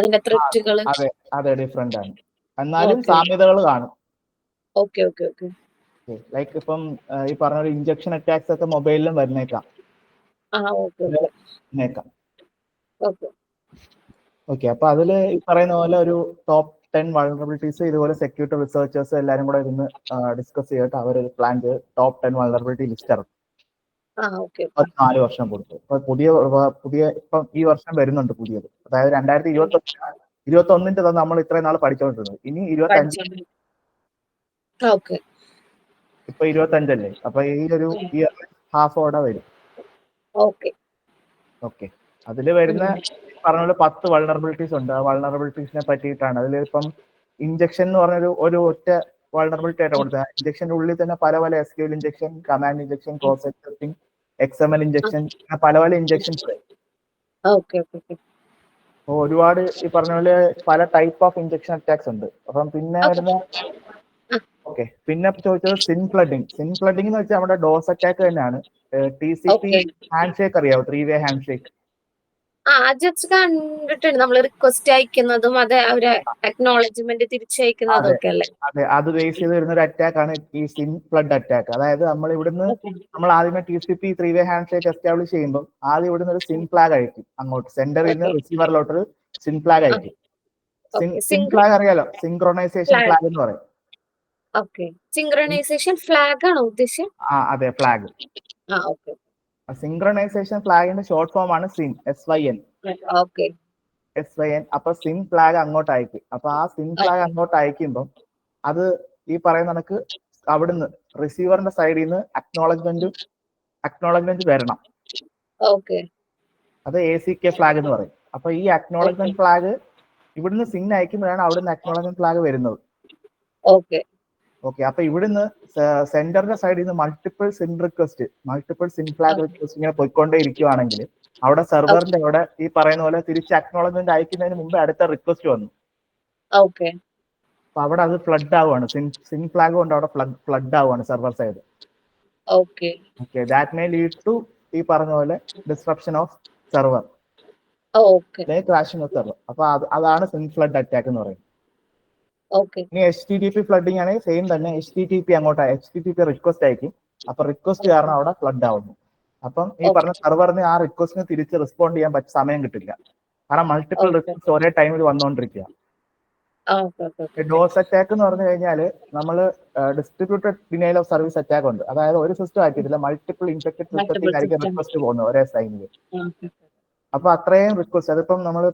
അതിന്റെ ത്രെറ്റുകൾ? അതെ അതെ ഡിഫറെന്റ് ആണ്. എന്നാലും സാമ്യതകൾ കാണും. Okay okay okay. ലൈക്ക് ഇപ്പം ഈ പറഞ്ഞ ഒരു ഇഞ്ചക്ഷൻ അറ്റാക്സ് ഒക്കെ മൊബൈലിലും വരുന്നേക്കാം. ഓക്കെ, അപ്പൊ അതില് ഈ പറയുന്ന പോലെ ഒരു ടോപ്പ് 10 വൾണറബിലിറ്റീസ് ഇതുപോലെ സെക്യൂരിറ്റി റിസർച്ചേഴ്സ് എല്ലാരും കൂടെ ഇരുന്ന് ഡിസ്കസ് ചെയ്തിട്ട് അവർ പ്ലാൻ ചെയ്ത് ടോപ്പ് 10 വൾണറബിലിറ്റി ലിസ്റ്റ് ഇറക്കും. 4 വർഷം കൊടുത്തു. അപ്പൊ പുതിയ ഇപ്പം ഈ വർഷം വരുന്നുണ്ട് പുതിയത്. അതായത് 2021 നമ്മൾ ഇത്രയും നാൾ പഠിച്ചോണ്ടിരുന്നത്. ഇനി 25 ഇപ്പൊ 25 അല്ലേ, അപ്പൊ ഈ ഒരു ഇയർ ഹാഫ് ഓടെ വരും. ഓക്കെ, അതില് വരുന്ന പറഞ്ഞ പോലെ 10 വൾണറബിലിറ്റീസ് ഉണ്ട്. ആ വൾണറബിലിറ്റീസിനെ പറ്റിയിട്ടാണ്. അതിൽ ഇപ്പം ഇഞ്ചക്ഷൻ എന്ന് പറഞ്ഞൊരു ഒറ്റ വൾണറബിലിറ്റി ആയിട്ട് കൊടുത്തത്. ഇഞ്ചക്ഷന്റെ ഉള്ളിൽ തന്നെ പല പല SQL injection, command injection, cross checking, XML injection, പല പല ഇഞ്ചക്ഷൻസ്. ഒരുപാട് ഈ പറഞ്ഞ പോലെ പല ടൈപ്പ് ഓഫ് ഇഞ്ചക്ഷൻ അറ്റാക്സ് ഉണ്ട്. അപ്പം പിന്നെ വരുന്ന പിന്നെ ചോദിച്ചത് സിൻ ഫ്ലഡിങ്. സിൻ ഫ്ലഡിങ് എന്ന് വെച്ചാൽ നമ്മുടെ ഡോസ് അറ്റാക്ക് തന്നെയാണ്. TCP ഹാൻഡ് ഷേക്ക് അറിയാവോ? 3-way hand shake. കണ്ടിട്ടുണ്ട്. നമ്മൾ റിക്വസ്റ്റ് അയക്കുന്നതും അത് അവരെ അക്നോളജ്മെന്റ് തിരിച്ചയക്കുന്നതും ഒക്കെ അല്ലേ? അതെ, അത് ബേസ് ചെയ്ത് വരുന്ന ഒരു അറ്റാക്ക് ആണ് ഈ സിൻ ഫ്ലഡ് അറ്റാക്ക്. അതായത് നമ്മൾ ഇവിടുന്ന് ആദ്യമേ TCP 3-way hand shake establish ചെയ്യുമ്പോൾ ആദ്യം ഇവിടുന്ന് ഒരു സിൻ ഫ്ലാഗ് അയക്കും അങ്ങോട്ട്. സെന്ററിൽ നിന്ന് റിസീവറിലോട്ടൊരു സിൻ ഫ്ലാഗ് അയക്കും. സിൻ ഫ്ലാഗ് അറിയാലോ? സിങ്ക്രോണൈസേഷൻ ഫ്ലാഗ് എന്ന് പറയും. സിങ്ക്രണൈസേഷൻ ഫ്ലാഗ് ആണോ ഉദ്ദേശം? അതെ, ഫ്ലാഗ്. സിങ്ക്രണൈസേഷൻ ഫ്ലാഗിന്റെ ഷോർട്ട് ഫോം ആണ് SYN. SYN. അപ്പൊ സിൻ ഫ്ലാഗ് അങ്ങോട്ട് അയക്കും. അപ്പൊ ആ സിൻ ഫ്ലാഗ് അങ്ങോട്ട് അയക്കുമ്പോൾ അത് ഈ പറയുന്ന കണക്ക് അവിടുന്ന് റിസീവറിന്റെ സൈഡിൽ നിന്ന് അക്നോളജ്മെന്റ് വരണം. അത് ACK ഫ്ലാഗ് എന്ന് പറയും. അപ്പൊ ഈ അക്നോളജ്മെന്റ് ഫ്ലാഗ് ഇവിടുന്ന് സിൻ അയക്കുമ്പോഴാണ് അവിടുന്ന് അക്നോളജ്മെന്റ് ഫ്ലാഗ് വരുന്നത്. ഓക്കെ, അപ്പൊ ഇവിടുന്ന് സെന്ററിന്റെ സൈഡിൽ നിന്ന് മൾട്ടിപ്പിൾ സിൻ ഫ്ലാഗ് റിക്വസ്റ്റ് ഇങ്ങനെ പോയിക്കൊണ്ടേ ഇരിക്കുവാണെങ്കിൽ അവിടെ സെർവറിന്റെ അവിടെ ഈ പറയുന്ന പോലെ തിരിച്ച് അക്നോളജ്മെന്റ് അയക്കുന്നതിന് മുമ്പ് അടുത്ത റിക്വസ്റ്റ് വന്നു. അപ്പൊ അവിടെ അത് ഫ്ലഡ് ആവുകയാണ്. സിൻ ഫ്ലാഗ് കൊണ്ട് അവിടെ ഫ്ലഡ് ആവുകയാണ് server side. That may lead to ഈ പറഞ്ഞ പോലെ disruption of server, crashing of server. അപ്പൊ അതാണ് സിൻ ഫ്ലഡ് അറ്റാക്ക് എന്ന് പറയുന്നത്. ഇനി HTTP ഫ്ലഡിങ് ആണെങ്കിൽ സെയിം തന്നെ. HTTP റിക്വസ്റ്റ് അയക്കും. അപ്പൊ റിക്വസ്റ്റ് കാരണം അവിടെ ഫ്ലഡ് ആവുന്നു. അപ്പം ഈ പറഞ്ഞ സെർവറിന് ആ റിക്വസ്റ്റിന് തിരിച്ച് റെസ്പോണ്ട് ചെയ്യാൻ സമയം കിട്ടില്ല. കാരണം മൾട്ടിപ്പിൾ റിക്വസ്റ്റ് ഒരേ ടൈമിൽ വന്നുകൊണ്ടിരിക്കുക. ഡോസ് അറ്റാക്ക് എന്ന് പറഞ്ഞു കഴിഞ്ഞാൽ നമ്മൾ distributed denial of service attack ഉണ്ട്. അതായത് ഒരു സിസ്റ്റം ആക്കിയിട്ടില്ല, മൾട്ടിപ്പിൾ ഇൻഫെക്റ്റഡ് സിസ്റ്റത്തിലായിരിക്കും റിക്വസ്റ്റ് പോകുന്നത് ഒരേ ടൈമിൽ. അപ്പൊ അത്രയും റിക്വസ്റ്റ്, അതിപ്പം നമ്മൾ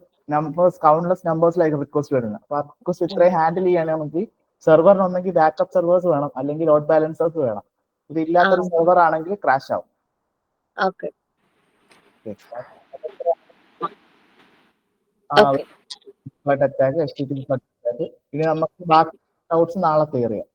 കൗണ്ട്ലെസ് നമ്പേഴ്സിലായിരിക്കും റിക്വസ്റ്റ് വരുന്നത്. അപ്പൊ ആ റിക്വസ്റ്റ് ഇത്രയും ഹാൻഡിൽ ചെയ്യാനാണെങ്കിൽ സെർവറിന് ഒന്നെങ്കിൽ ബാക്കപ്പ് സെർവേഴ്സ് വേണം, അല്ലെങ്കിൽ ലോഡ് ബാലൻസേഴ്സ് വേണം. ഇത് ഇല്ലാത്തൊരു സെർവർ ആണെങ്കിൽ ക്രാഷ് ആവും. Attack, HTTP attack. ഇനി നമുക്ക് ബാക്കി ഡൗട്ട്സ് നാളെ ക്ലിയർ ചെയ്യാം.